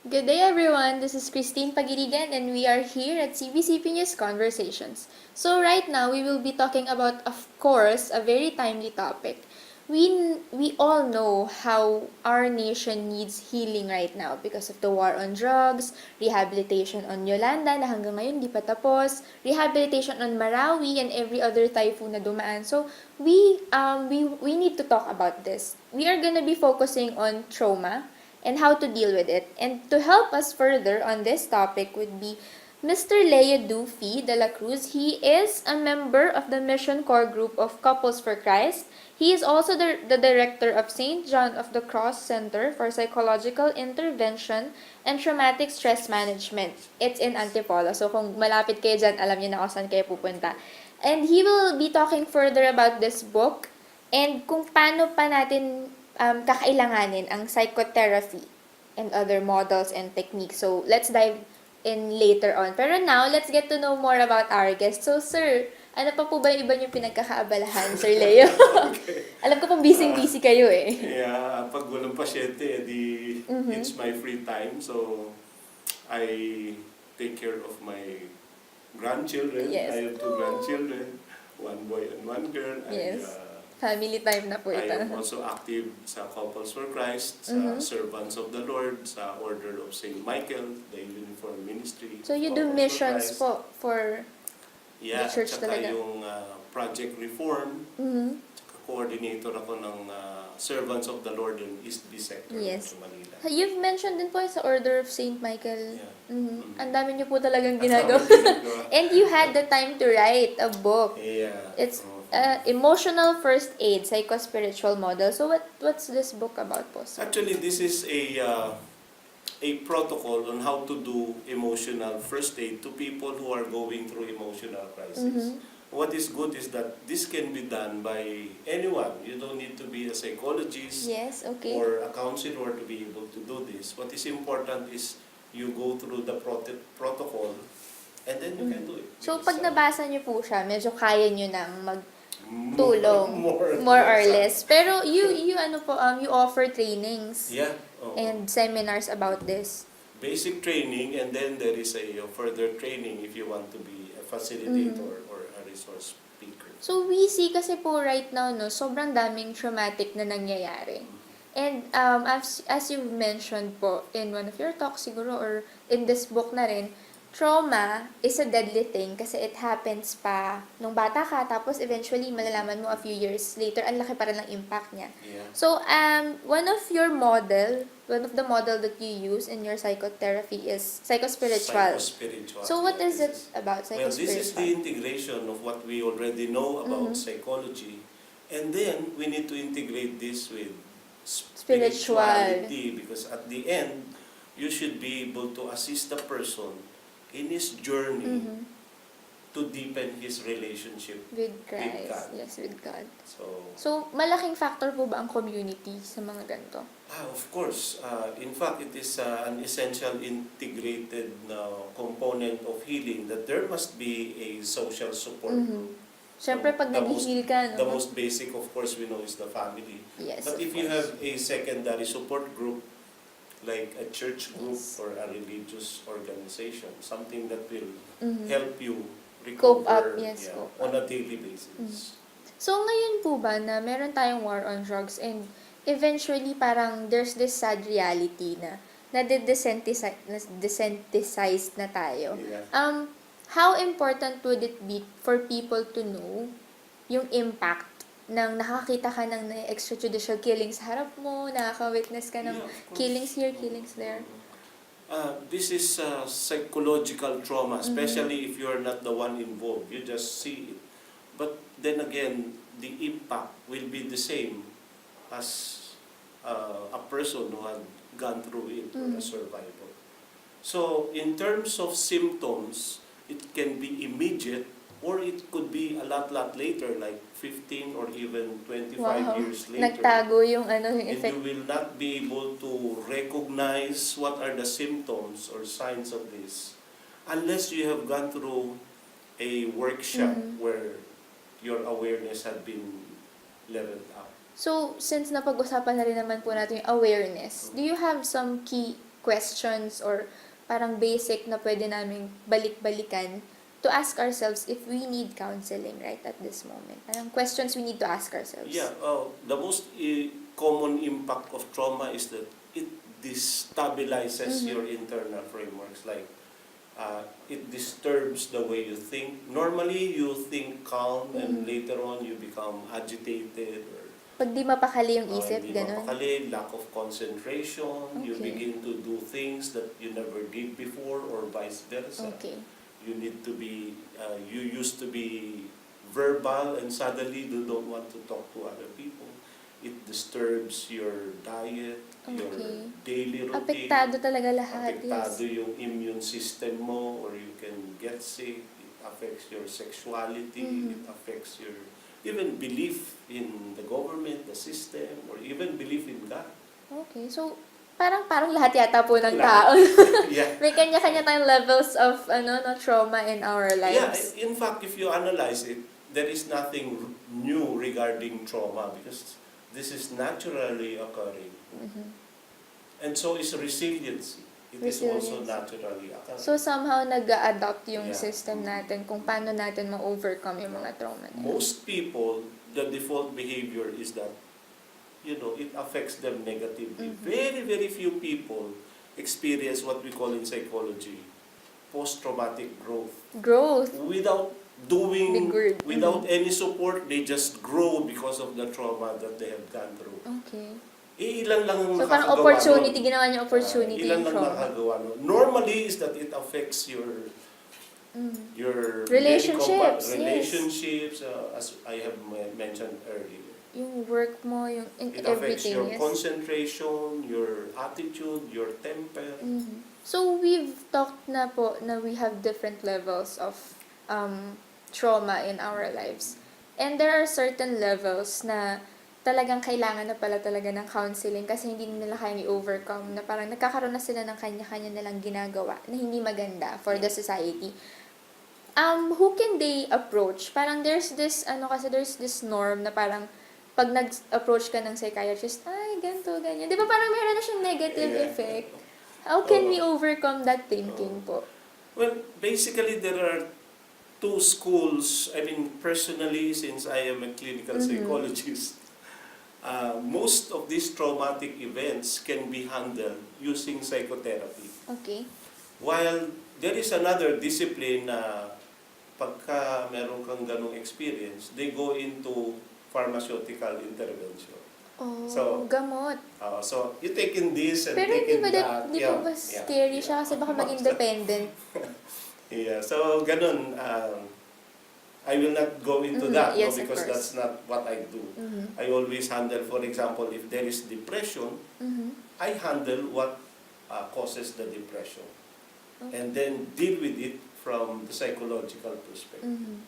Good day, everyone. This is Christine Pagirigan, and we are here at CBCP News Conversations. So, right now, we will be talking about, of course, a very timely topic. We all know how our nation needs healing right now because of the war on drugs, rehabilitation on Yolanda na hanggang ngayon di pa tapos, rehabilitation on Marawi and every other typhoon na dumaan. So, we need to talk about this. We are gonna be focusing on trauma and how to deal with it. And to help us further on this topic would be Mr. LeodeuxFils Dela Cruz. He is a member of the Mission Core Group of Couples for Christ. He is also the director of St. John of the Cross Center for Psychological Intervention and Traumatic Stress Management. It's in Antipolo. So kung malapit kayo dyan, alam niyo na kung saan kayo pupunta. And he will be talking further about this book and kung paano pa natin kakailanganin ang psychotherapy and other models and techniques. So, let's dive in later on. Pero now, let's get to know more about our guest. So, sir, ano pa po ba yung iba niyong pinagkakaabalahan, Sir Leo? Okay. Alam ko pong busy-busy kayo eh. Yeah, pag walang pasyente, it's my free time. So, I take care of my grandchildren. Yes. I have 2 grandchildren, 1 boy and 1 girl. Yes. Family time na po I ito. am also active sa Couples for Christ, sa Servants of the Lord, sa Order of St. Michael, the Uniform Ministry. So, you do Couples for missions Christ. po for Yeah, the church tsaka talaga. yung Project Reform, tsaka coordinator ako ng Servants of the Lord in East B sector Yes. sa Manila. You've mentioned din po sa Order of St. Michael. Yeah. Ang dami niyo po talagang Ang ginagawa. dami ginagawa. And you had the time to write a book. Yeah. It's Emotional First Aid, Psycho-Spiritual Model. So what's this book about po, sir? Actually, this is a protocol on how to do emotional first aid to people who are going through emotional crisis. What is good is that this can be done by anyone. You don't need to be a psychologist Yes, okay. or a counselor to be able to do this. What is important is you go through the protocol and then you can do it. So Because, pag nabasa niyo po siya, medyo kaya niyo nang magtulong, more or less. Pero you offer trainings Yeah. Oo. and seminars about this. Basic training, and then there is a further training if you want to be a facilitator or a resource speaker. So we see kasi po right now, no, sobrang daming traumatic na nangyayari. And as you mentioned po in one of your talks siguro or in this book na rin, trauma is a deadly thing kasi it happens pa nung bata ka tapos eventually malalaman mo a few years later ang laki pa rin ng impact niya. Yeah. So one of the model that you use in your psychotherapy is psychospiritual. Psychospiritual. So what Yeah, is it about Well, psychospiritual? this is the integration of what we already know about psychology, and then we need to integrate this with spirituality, because at the end, you should be able to assist the person in his journey to deepen his relationship. With Christ. God. Yes, with God. So, So, malaking factor po ba ang community sa mga ganito? of course, in fact, it is an essential integrated component of healing, that there must be a social support. Siyempre, pag The most- nag-heal ka, no? The most basic, of course, we know is the family. Yes, But of if you course. have a secondary support group, like a church group Yes. or a religious organization, something that will Mhm. help you Cope up, recover yes, cope on a daily basis. So, ngayon po ba na meron tayong war on drugs and eventually parang there's this sad reality na desensitized na tayo. Yeah. How important would it be for people to know yung impact ng nakakita ka ng extrajudicial killings sa harap mo, nakaka-witness ka ng Yeah, of course. killings here, killings there? This is psychological trauma, especially if you're not the one involved. You just see it. But then again, the impact will be the same as a person who had gone through it or a survivor. So, in terms of symptoms, it can be immediate or it could be a lot later, like 15 or even 25 years later. Nagtago yung yung And effect. you will not be able to recognize what are the symptoms or signs of this unless you have gone through a workshop where your awareness had been leveled up. So, since napag-usapan na rin naman po natin yung awareness, do you have some key questions or parang basic na pwede naming balik-balikan to ask ourselves if we need counseling right at this moment. Parang questions we need to ask ourselves. Yeah, the most common impact of trauma is that it destabilizes your internal frameworks. Like, it disturbs the way you think. Normally, you think calm and later on you become agitated or Pag di mapakali yung isip, hindi ganun. mapakali, lack of concentration, you Okay. begin to do things that you never did before or vice versa. Okay. You need to be, you used to be verbal and suddenly you don't want to talk to other people. It disturbs your diet, your Okay. daily routine. Apektado talaga lahat. Apektado Yes. yung immune system mo or you can get sick. It affects your sexuality. It affects your even belief in the government, the system, or even belief in God. Okay. So, parang lahat yata po ng Lahat. tao. Yeah. May kanya-kanya tayong levels of no trauma in our Yeah, lives. in fact, if you analyze it, there is nothing new regarding trauma because this is naturally occurring. And so is resiliency. It is also Resilience. naturally occurring. So, somehow nag-a-adapt yung Yeah. system natin kung paano natin ma-overcome yung mga trauma na yun. Most people, the default behavior is that, it affects them negatively. Very, very few people experience what we call in psychology post-traumatic growth. Growth. Without Big word. without any support, they just grow because of the trauma that they have gone through. Okay. Ilan lang ang So, parang nakakagawa opportunity, nun. ginawa niya opportunity Ilan yung lang trauma. nakakagawa nun. Normally is that it affects your Relationships, relationships, as I have mentioned earlier. Yung work mo, yung in It affects everything. your Yes. concentration, your attitude, your temper. So, we've talked na po na we have different levels of trauma in our lives. And there are certain levels na talagang kailangan na pala talaga ng counseling kasi hindi nila kayang i-overcome na parang nagkakaroon na sila ng kanya-kanya nilang ginagawa na hindi maganda for the society. Who can they approach? Parang there's this norm na parang pag nag-approach ka ng psychiatrist, ay, ganito, ganyan. Di ba parang meron na siyang negative effect? How can we overcome that thinking po? Well, basically there are two schools. I mean, personally, since I am a clinical psychologist, most of these traumatic events can be handled using psychotherapy. Okay. While there is another discipline na pagka meron kang ganong experience, they go into pharmaceutical intervention. Oh, So, gamot. So, you take in this and Pero take hindi in ba, that. di ba scary siya kasi baka maging dependent. Yeah, so ganun. I will not go into that Yes, of because course. that's not what I do. I always handle, for example, if there is depression, I handle what causes the depression and then deal with it from the psychological perspective.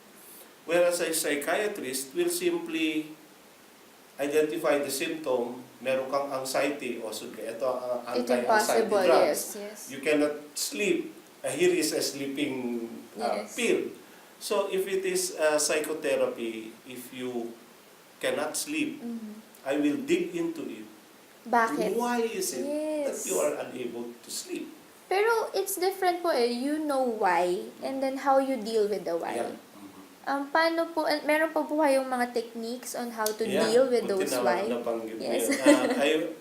Whereas a psychiatrist will simply identify the symptom, meron kang anxiety, o so ito ang It's anti-anxiety impossible, drugs. yes. You cannot sleep. Here is a sleeping Yes. pill. So if it is psychotherapy, if you cannot sleep, I will dig into it. Bakit? Why is it that Yes. you are unable to sleep? Pero it's different po eh. You know why and then how you deal with the why. Yeah. Paano po, meron pa po kayong mga techniques on how to deal with those why? Nabanggit Yes. mo yun.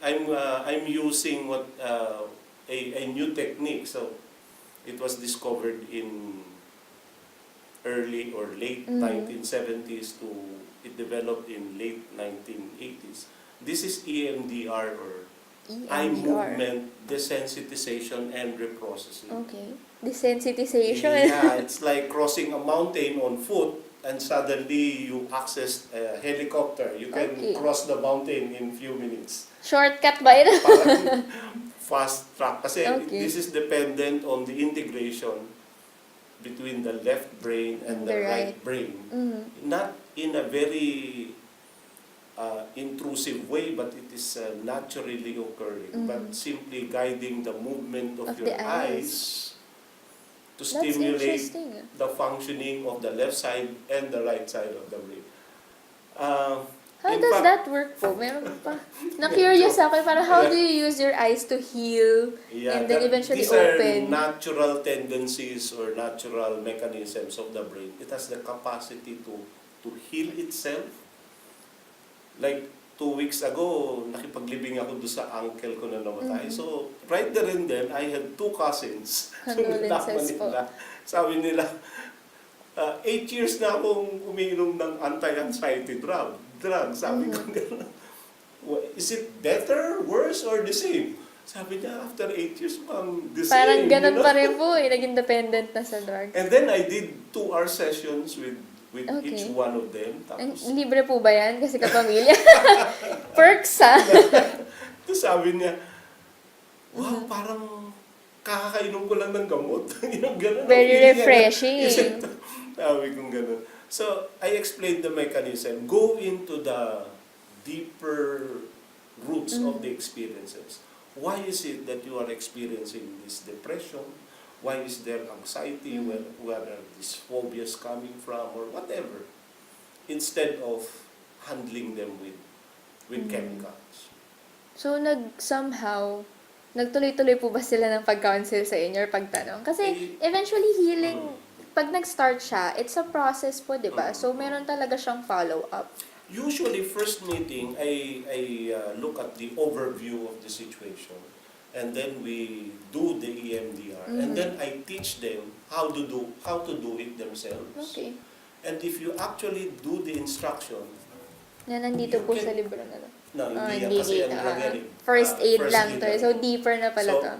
I'm using a new technique. So it was discovered in early or late 1970s to it developed in late 1980s. This is EMDR or eye movement desensitization and reprocessing. Okay. Desensitization. Yeah, it's like crossing a mountain on foot and suddenly you access a helicopter. You can cross the mountain in few minutes. Shortcut ba ito? Parang fast track. Kasi Okay. this is dependent on the integration between the left brain and the right brain. Not in a very intrusive way, but it is naturally occurring. But simply guiding the movement of your the eyes. eyes to That's stimulate interesting. the functioning of the left side and the right side of the brain. How In does fact, that work po? Meron pa. Na-curious ako, parang how do you use your eyes to heal yeah, and then eventually these are open? natural tendencies or natural mechanisms of the brain. It has the capacity to heal itself. Like 2 weeks ago, nakipaglibing ako doon sa uncle ko na namatay. Mhm. So, right there and then, I had 2 cousins. So, nalaman Condolences po. nila. Sabi nila, 8 years na akong umiinom ng anti-anxiety drug. Sabi ko, gano'n. Is it better, worse, or the same? Sabi niya, after 8 years, ma'am, the same. Parang ganun you know? pa rin po eh, naging dependent na sa drugs. And then I did 2-hour sessions with Okay. each one of them. Ang Tapos, libre po ba yan? Kasi kapamilya. Perks ha? tapos sabi niya, wow, parang kakakainom ko lang ng gamot. Yung ganun. Very Feeling niya, refreshing. sabi kong ganun. So, I explained the mechanism. Go into the deeper roots of the experiences. Why is it that you are experiencing this depression? Why is there anxiety? Where are these phobias coming from or whatever? Instead of handling them with chemicals. So, somehow, nagtuloy-tuloy po ba sila ng pag-counsel sa inyo or pagtanong? Kasi, eventually, healing, pag nag-start siya, it's a process po, di ba? So, meron talaga siyang follow-up. Usually, first meeting, I look at the overview of the situation. And then we do the EMDR. And then I teach them how to do it themselves. Okay. And if you actually do the instruction, Na nandito You po can- sa libro na to. no, hindi yan Hindi kasi dito. ang gagaling. First aid First lang aid to. lang. So, deeper na pala So, to.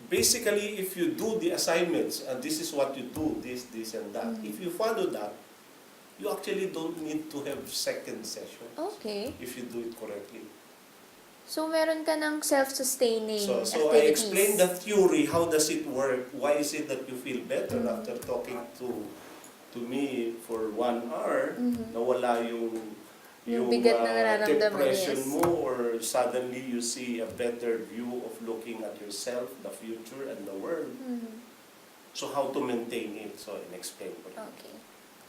basically, if you do the assignments, and this is what you do, this, and that, if you follow that, you actually don't need to have second session Okay. if you do it correctly. So, meron ka ng self-sustaining So I activities. explained the theory, how does it work, why is it that you feel better after talking to me for 1 hour, nawala Yung bigat na nararamdaman, depression yes. mo, or suddenly you see a better view of looking at yourself, the future, and the world. So how to maintain it? So in-explain ko rin. Okay.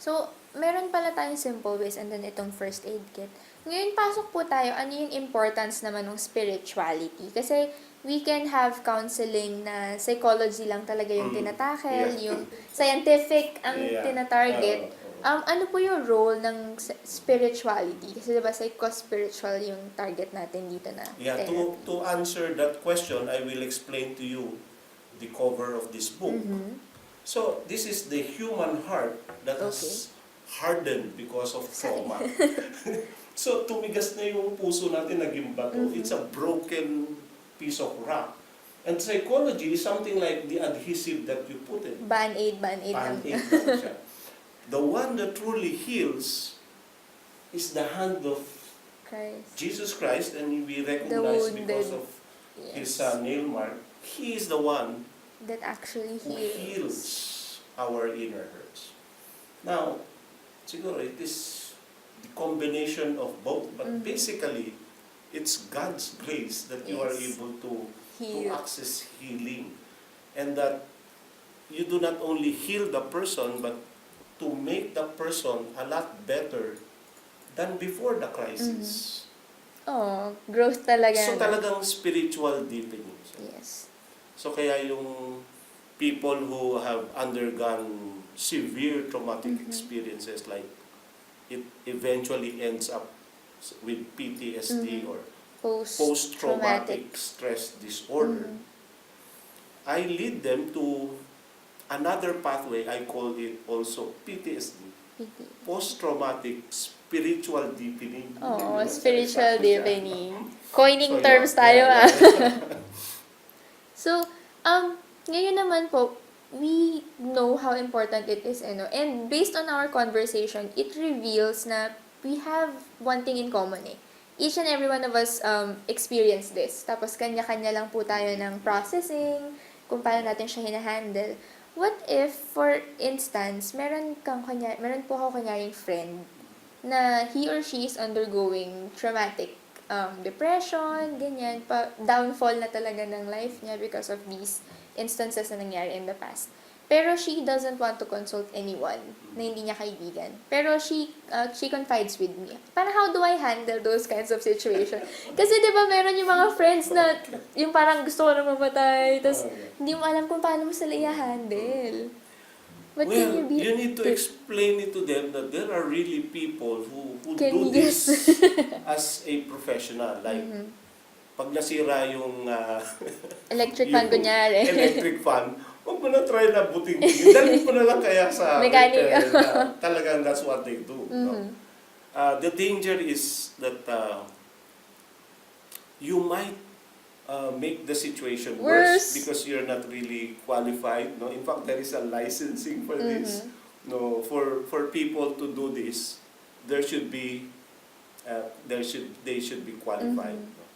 So, meron pala tayong simple ways and then itong first aid kit. Ngayon, pasok po tayo, ano yung importance naman ng spirituality? Kasi, we can have counseling na psychology lang talaga yung tinatakel, Yeah. yung scientific ang Yeah. tinatarget. Ano po yung role ng spirituality? Kasi diba psycho-spiritual yung target natin dito na Yeah, therapy. to answer that question, I will explain to you the cover of this book. So, this is the human heart that has hardened because of trauma. So, tumigas na yung puso natin, naging bato. It's a broken piece of rock. And psychology is something like the adhesive that you put in. Band-aid lang. Band-aid lang siya. The one that truly heals is the hand of Christ. Jesus Christ, and we recognize wounded. because of his nail mark. He is the one That actually who heals. heals our inner hurts. Now, siguro it is the combination of both, but basically, it's God's grace that you are Yes. able to Heal. access healing. And that you do not only heal the person, but to make the person a lot better than before the crisis. Oh, growth talaga. So no? talagang spiritual deepening. Yes. So kaya yung people who have undergone severe traumatic experiences, like it eventually ends up with PTSD or post-traumatic stress disorder, I lead them to another pathway. I call it also PTSD, post-traumatic spiritual deepening. Oh, Diba? spiritual Sakto siya. deepening. Coining So, terms yeah, tayo yeah, yeah. So, ngayon naman po, we know how important it is, ano? And based on our conversation, it reveals na we have one thing in common eh. Each and every one of us experience this. Tapos kanya-kanya lang po tayo ng processing, kung paano natin siya hinahandle. What if, for instance, meron po ako kunyaring friend na he or she is undergoing traumatic depression, ganyan, downfall na talaga ng life niya because of these instances na nangyari in the past. Pero she doesn't want to consult anyone na hindi niya kaibigan. Pero she confides with me. Parang how do I handle those kinds of situations? Kasi di ba meron yung mga friends na yung parang gusto ko na mamatay, tapos hindi mo alam kung paano mo sila i-handle. What can you Well, be you need to tip? explain it to them that there are really people who Can do yes. this as a professional. Like, pag nasira yung Electric fan, kunyari. electric fan, huwag mo na try na buting-buting. Dalhin mo na lang kaya sa Mechanic. repair. Talagang that's what they do. No? The danger is that you might make the situation worse because you're not really qualified. No, in fact, there is a licensing for this. No, for people to do this, there should be they should be qualified. No?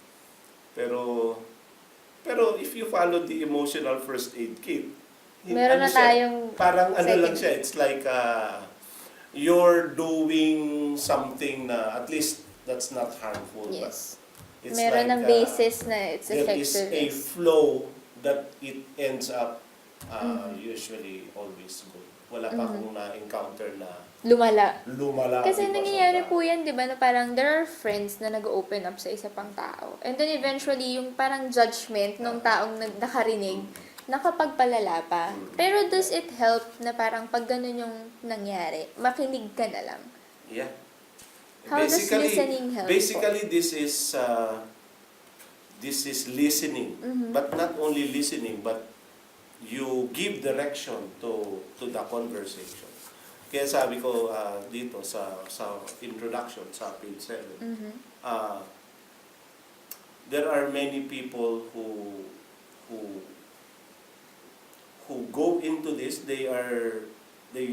Pero if you follow the emotional first aid kit, Meron na tayong parang ano lang second. siya, it's like you're doing something na at least that's not harmful. Yes. It's Meron like, ng basis na it's there is a effective. flow that it ends up usually always good. Wala pa akong na-encounter na Lumala. lumala. Kasi because of nangyayari that. po yan, di ba, na parang there are friends na nag-open up sa isa pang tao. And then eventually, yung parang judgment ng taong nakarinig, nakapagpalala pa. Pero does it help na parang pag ganun yung nangyari, makinig ka na lang? Yeah. How does listening help po? Basically, this is listening, but not only listening, but you give direction to the conversation. Kaya sabi ko dito sa introduction sa page 7, there are many people who go into this. They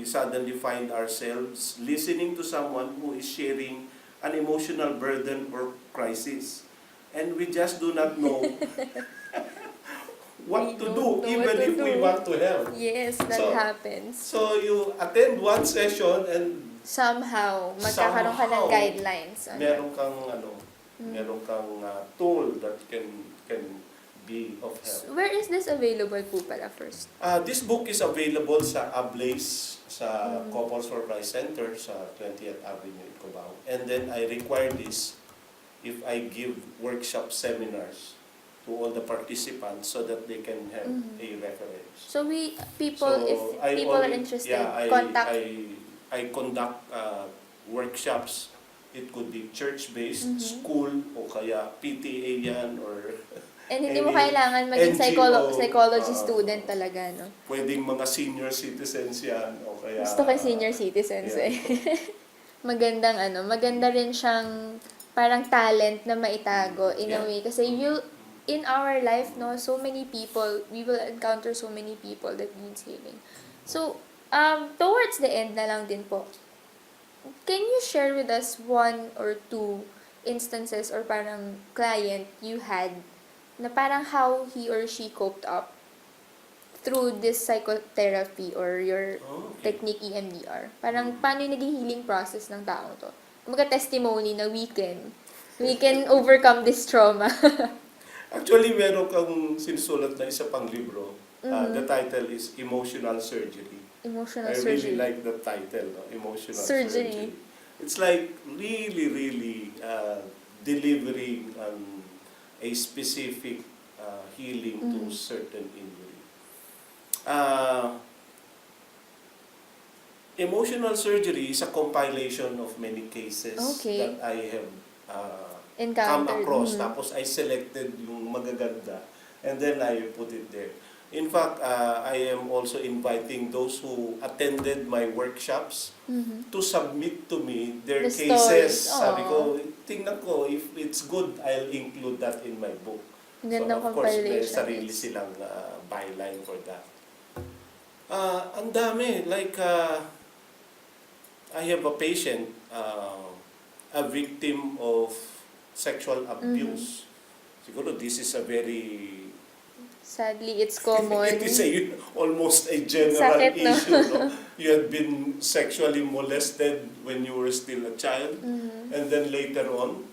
suddenly find ourselves listening to someone who is sharing an emotional burden or crisis, and we just do not know what to do, even if we want to help. Yes, that happens. So you attend one session and Somehow, magkakaroon ka ng guidelines. meron kang tool that can be of help. Where is this available po pala first? This book is available sa Ablaze, sa Couples for Christ Center, sa 20th Avenue in Cubao. And then I require this if I give workshop seminars to all the participants so that they can have a reference. So if people are interested, contact. I conduct workshops. It could be church-based, school, o kaya PTA yan, or And hindi mo kailangan maging NGO, psychology student talaga, no? pwedeng mga senior citizens yan, o kaya... Gusto ko senior citizens yeah. Maganda rin siyang parang talent na maitago in a way. Kasi in our life, no, so many people, we will encounter so many people that needs healing. So, towards the end na lang din po, can you share with us one or two instances or parang client you had na parang how he or she coped up through this psychotherapy or your technique EMDR? Parang paano yung naging healing process ng taong to? Kumbaga testimony na we can overcome this trauma. Actually, meron kang sinusulat na isa pang libro. The title is Emotional Surgery. Emotional I surgery. really like the title, no? Emotional Surgery. It's like really delivering a specific healing to certain injury. Emotional surgery is a compilation of many cases that I have come across. Tapos I selected yung magaganda and then I put it there. In fact, I am also inviting those who attended my workshops to submit to me their cases. Sabi ko, tingnan ko, if it's good, I'll include that in my book. So, of course, may sarili silang byline for that. Ang dami. Like, I have a patient, a victim of sexual abuse. Siguro, this is a very... Sadly, it's common. It is almost a general issue. No? You had been sexually molested when you were still a child, and then later on,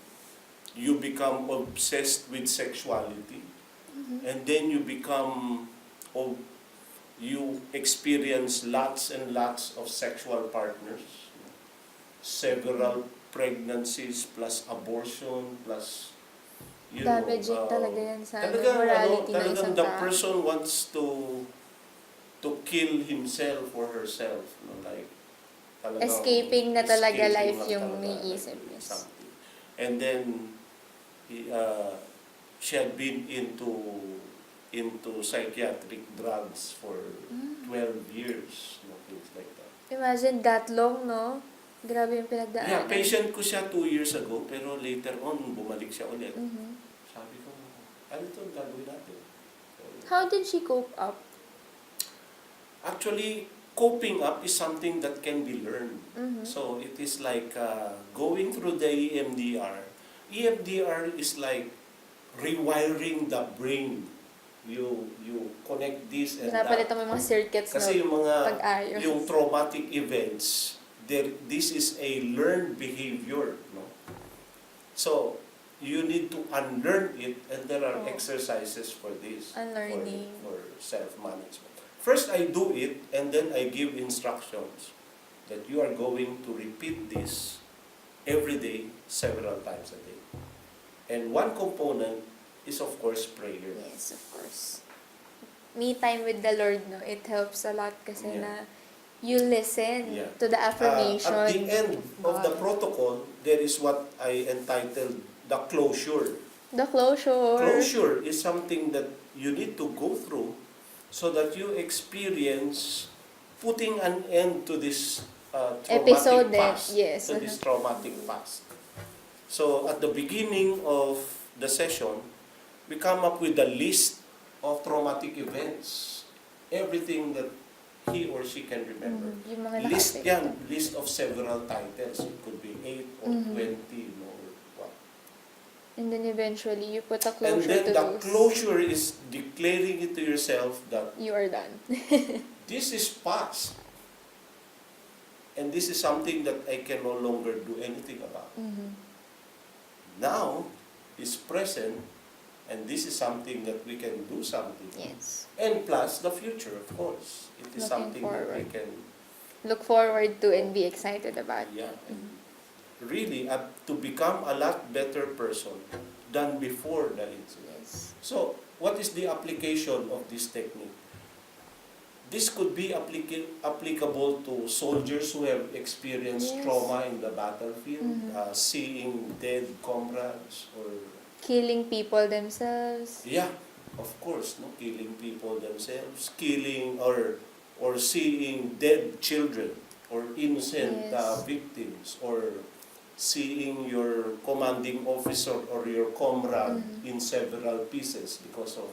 you become obsessed with sexuality, and then you become you experience lots and lots of sexual partners, several pregnancies plus abortion plus Damaging talaga yan sa talagang morality ng talagang isang the tao. person wants to kill himself or herself, like talagang Escaping na talaga escaping life na yung talaga, naiisip. like, Yes. something. And then she had been into psychiatric drugs for 12 years, things like that. Imagine that long, no? Grabe yung Yeah, pinagdaanan. patient ko siya 2 years ago, pero later on, bumalik siya ulit. Mhm. Sabi ko, ano ito gagawin natin? How did she cope up? Actually, coping up is something that can be learned. Mhm. So, it is like going through the EMDR. EMDR is like rewiring the brain. You connect this and Pinapalitan that. mo yung mga circuits Kasi yung mga pag-ayos. yung traumatic events, this is a learned behavior, no? So you need to unlearn it, and there are exercises for this, Unlearning. for self-management. First, I do it, and then I give instructions that you are going to repeat this every day, several times a day. And one component is, of course, prayer. Yes, of course. Me time with the Lord, no? It helps a lot kasi Yeah. na you listen Yeah. to the affirmation. At the end of the God. protocol, there is what I entitled the closure. The closure. Closure is something that you need to go through so that you experience putting an end to this traumatic Episode past. yes. To this traumatic past. So at the beginning of the session, we come up with a list of traumatic events. Everything that he or she can remember. Yung mga List naka-affect. yan, list of several titles. It could be 8 or 20, or what. And then eventually, you put a And closure then to the those. closure is declaring it to yourself that You are done. this is past. And this is something that I can no longer do anything about. Now is present, and this is something that we can do something. Yes. And plus the future, of course. It is Looking something that I forward. can, Look forward to and be excited about. yeah, and really to become a lot better person than before the incident. Yes. So, what is the application of this technique? This could be applicable to soldiers who have experienced Yes. trauma in the battlefield, seeing dead comrades, or Killing people themselves. yeah, of course, no, killing people themselves, killing or seeing dead children or innocent Yes. victims, or seeing your commanding officer or your comrade in several pieces because of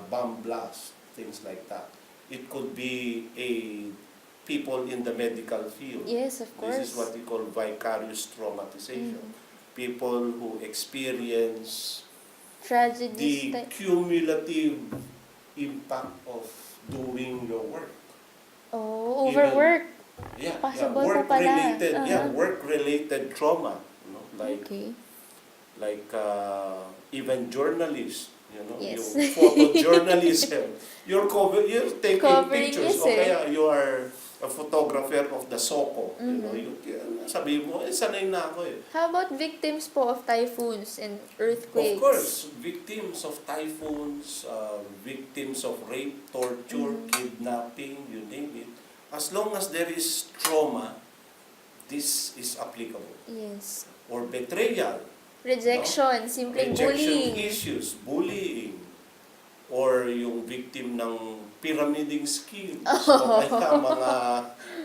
bomb blast, things like that. It could be people in the medical field. Yes, of course. This is what we call vicarious traumatization. People who experience Tragedies. the cumulative impact of doing your work. Oh, overwork. Yeah, Possible pa work-related, pala. work-related trauma. Like Okay. even journalists, Yes. yung photojournalism. You're taking Covering pictures, this, o kaya you are a photographer of the Soko. Sabi mo, sanay na ako eh. How about victims po of typhoons and earthquakes? Of course, victims of typhoons, victims of rape, torture, kidnapping, you name it. As long as there is trauma, this is applicable. Yes. Or betrayal, Rejection, simpleng rejection bullying. issues, bullying, or yung victim ng pyramiding schemes, o kaya mga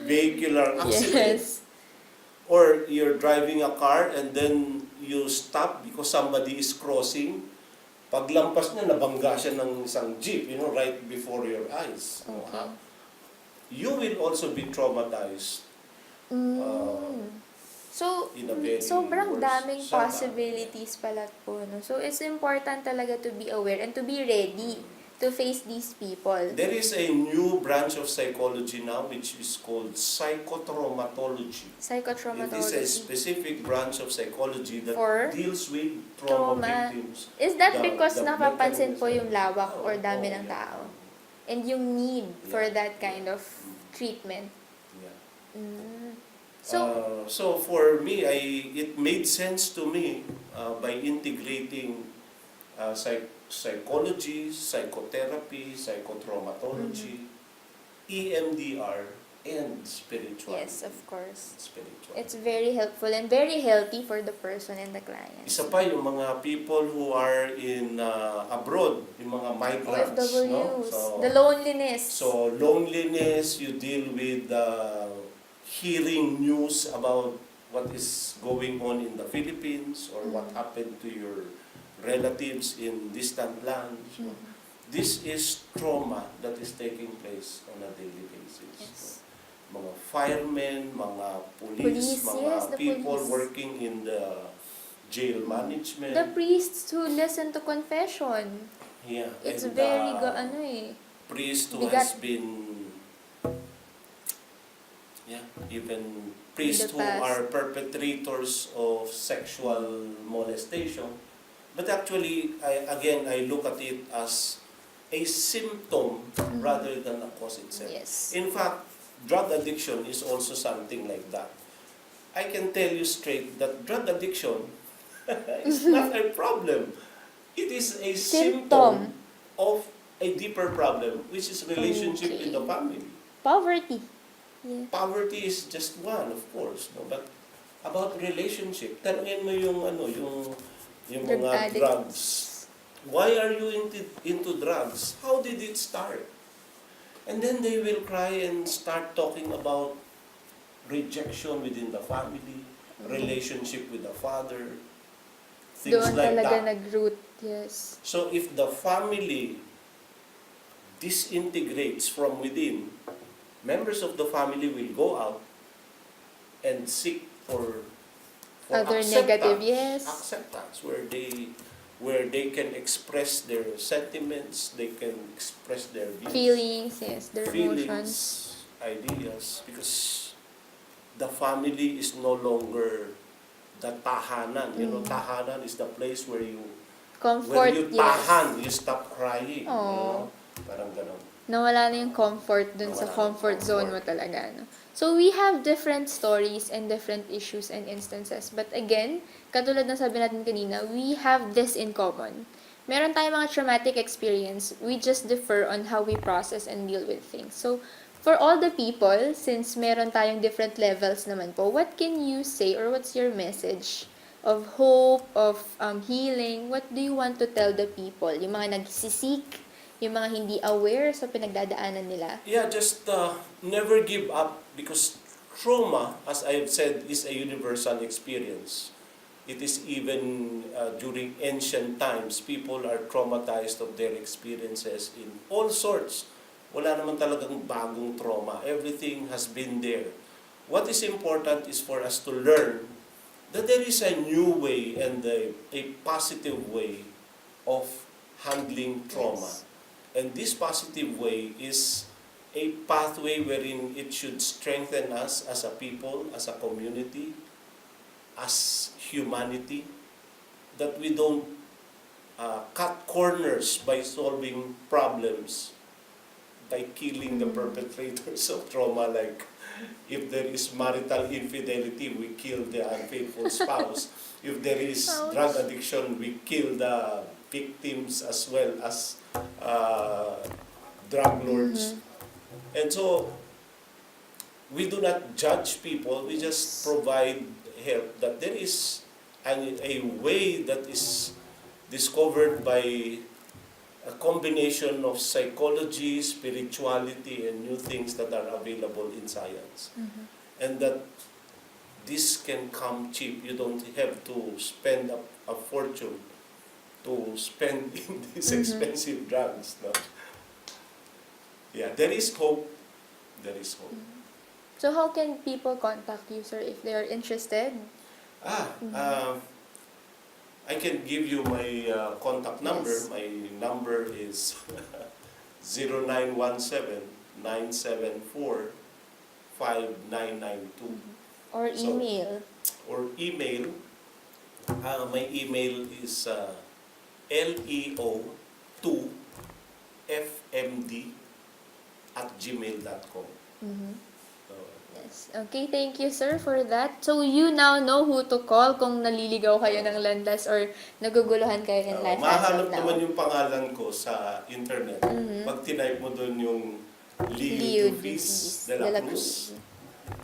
vehicular accidents. Yes. Or you're driving a car and then you stop because somebody is crossing. Paglampas niya, nabangga siya ng isang jeep, right before your eyes. Okay. You will also be traumatized. So, in a very sobrang worse daming setup. possibilities pala po. No? So, it's important talaga to be aware and to be ready to face these people. There is a new branch of psychology now which is called psychotraumatology. It Psychotraumatology. is a specific branch of psychology that For deals with trauma trauma. victims. Is that The because napapansin po mechanism. yung lawak or dami Oh, ng yeah. tao? and yung need for Yeah. that kind of treatment. Yeah. Mm. So, So for me, it made sense to me by integrating psychology, psychotherapy, psychotraumatology, EMDR, and spirituality. yes, of course. Spirituality. It's very helpful and very healthy for the person and the client. Isa pa yung mga people who are in abroad, yung mga migrants, no? OFWs, the loneliness. So loneliness, you deal with hearing news about what is going on in the Philippines or what happened to your relatives in distant lands. So, this is trauma that is taking place on a daily basis. Yes. So, mga firemen, mga Police, mga yes, the people police. working in the jail management. The priests who listen to confession. Yeah, It's and very, priest who bigat. has been, even priests In who the past. are perpetrators of sexual molestation. But actually, I look at it as a symptom rather than a cause itself. Yes. In fact, drug addiction is also something like that. I can tell you straight that drug addiction is not a problem. It is a symptom of a deeper problem, which is relationship in the family. Poverty. Yeah. Poverty is just one, of course, no? But about relationship, tanungin mo yung yung Drug mga addicts. drugs. Why are you into drugs? How did it start? And then they will cry and start talking about rejection within the family, relationship with the father, things Doon like talaga that. nag-root. Yes. So if the family disintegrates from within, members of the family will go out and seek for Other acceptance, negative, yes. acceptance, where they can express their sentiments, they can express their views, Feelings, yes. Their feelings, emotions. ideas, because the family is no longer the tahanan. You know, tahanan is the place where you Comfort, you yes. tahan, you stop crying. You Aww. know? Parang ganon. Nawala na yung comfort dun sa Nawala na comfort yung zone mo comfort. talaga. No? So, we have different stories and different issues and instances. But again, katulad ng sabi natin kanina, we have this in common. Meron tayong mga traumatic experience. We just differ on how we process and deal with things. So, for all the people, since meron tayong different levels naman po, what can you say or what's your message of hope, of healing? What do you want to tell the people? Yung mga nagsisik, yung mga hindi aware sa pinagdadaanan nila. Yeah, just never give up, because trauma, as I have said, is a universal experience. It is even during ancient times, people are traumatized of their experiences in all sorts. Wala naman talagang bagong trauma. Everything has been there. What is important is for us to learn that there is a new way and a positive way of handling trauma. Yes. And this positive way is a pathway wherein it should strengthen us as a people, as a community, as humanity, that we don't cut corners by solving problems, by killing the perpetrators of trauma. Like if there is marital infidelity, we kill the unfaithful spouse. If there is Ouch. drug addiction, we kill the victims as well as drug lords. And so, we do not judge people, we just provide help, that there is a way that is discovered by a combination of psychology, spirituality, and new things that are available in science. And that this can come cheap. You don't have to spend a fortune to spend in these expensive drugs. No? Yeah, there is hope. There is hope. So how can people contact you, sir, if they are interested? I can give you my contact number. Yes. My number is 0917-974-5992. Or So, email? Or email. My email is leo2fmd @gmail.com. Mhm. So, Yes. Okay, thank you, sir, for that. So, you now know who to call kung naliligaw kayo ng landas or naguguluhan kayo in life as of mahanap now. naman yung pangalan ko sa internet. Mhm. Pag tinype mo doon yung LeodeuxFils LeodeuxFils Dela Dela Cruz. Cruz.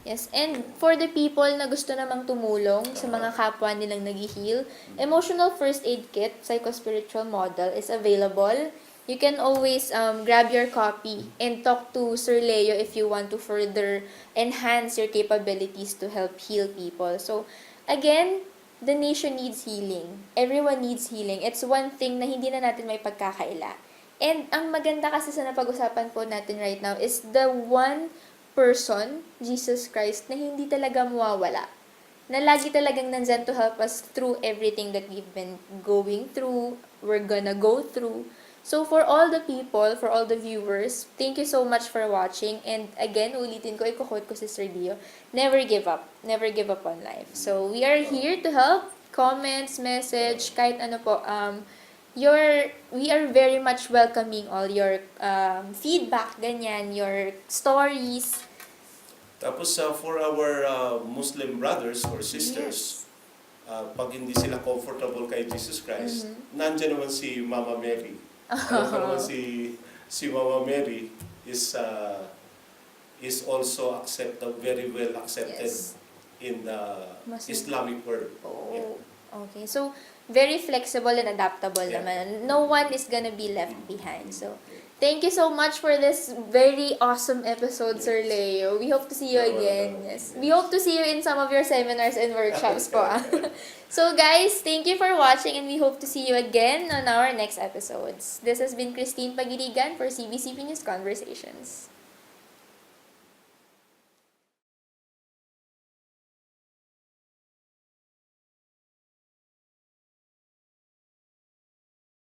Yes, and for the people na gusto namang tumulong sa mga kapwa nilang nag-heal, emotional first aid kit, psychospiritual model is available. You can always grab your copy and talk to Sir Leo if you want to further enhance your capabilities to help heal people. So, again, the nation needs healing. Everyone needs healing. It's one thing na hindi na natin may pagkakaila. And ang maganda kasi sa napag-usapan po natin right now is the one person, Jesus Christ, na hindi talaga mawawala. Na lagi talagang nandyan to help us through everything that we've been going through, we're gonna go through. So for all the people, for all the viewers, thank you so much for watching. And again, ulitin ko, i-quote ko si Sir Dio, never give up. Never give up on life. So we are here to help. Comments, message, kahit ano po, we are very much welcoming all your feedback, ganyan, your stories. Tapos for our Muslim brothers or sisters, pag hindi sila comfortable kay Jesus Christ, nandiyan naman si Mama Mary. Alam ko naman si Mama Mary is also very well accepted Yes. in the Muslim. Islamic world. Oh, okay. So, very flexible and adaptable Yeah. naman. No one is gonna be left behind. So, thank you so much for this very awesome episode, Sir Leo. We hope to see you You're again. welcome. Yes. We hope to see you in some of your seminars and workshops po. So, guys, thank you for watching and we hope to see you again on our next episodes. This has been Christine Pagirigan for CBCP News Conversations.